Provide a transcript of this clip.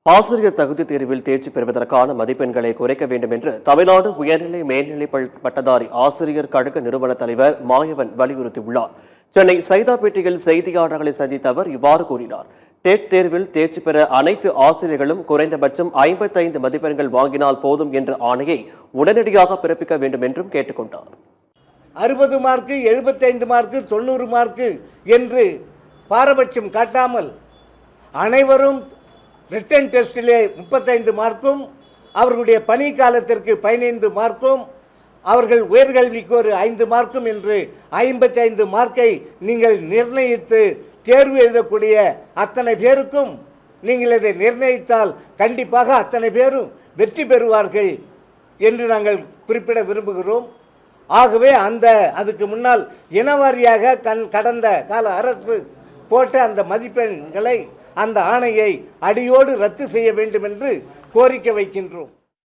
ஆசிரியர் தகுதி தேர்வில் தேர்ச்சி பெறுவதற்கான மதிப்பெண்களை குறைக்க வேண்டும் என்று தமிழ்நாடு உயர்நிலை மேல்நிலை பட்டதாரி ஆசிரியர் கழக நிறுவன தலைவர் மாயவன் வலியுறுத்தியுள்ளார். சென்னை சைதாப்பேட்டையில் செய்தியாளர்களை சந்தித்த அவர் இவ்வாறு கூறினார். டெட் தேர்வில் தேர்ச்சி பெற அனைத்து ஆசிரியர்களும் குறைந்தபட்சம் 55 மதிப்பெண்கள் வாங்கினால் போதும் என்ற ஆணையை உடனடியாக பிறப்பிக்க வேண்டும் என்றும் கேட்டுக்கொண்டார். 60 மார்க்கு, 75 மார்க்கு, 90 மார்க்கு என்று பாரபட்சம் காட்டாமல் அனைவரும் ரிட்டன் டெஸ்டிலே 35 மார்க்கும், அவர்களுடைய பணி காலத்திற்கு 15 மார்க்கும், அவர்கள் உயர்கல்விக்கு ஒரு 5 மார்க்கும் என்று 55 மார்க்கை நீங்கள் நிர்ணயித்து தேர்வு எழுதக்கூடிய அத்தனை பேருக்கும் நீங்கள் இதை நிர்ணயித்தால் கண்டிப்பாக அத்தனை பேரும் வெற்றி பெறுவார்கள் என்று நாங்கள் குறிப்பிட விரும்புகிறோம். ஆகவே அதுக்கு முன்னால் இனவாரியாக கடந்த கால அரசு போட்ட அந்த மதிப்பெண்களை, அந்த ஆணையை அடியோடு ரத்து செய்ய வேண்டும் என்று கோரிக்கை வைக்கின்றோம்.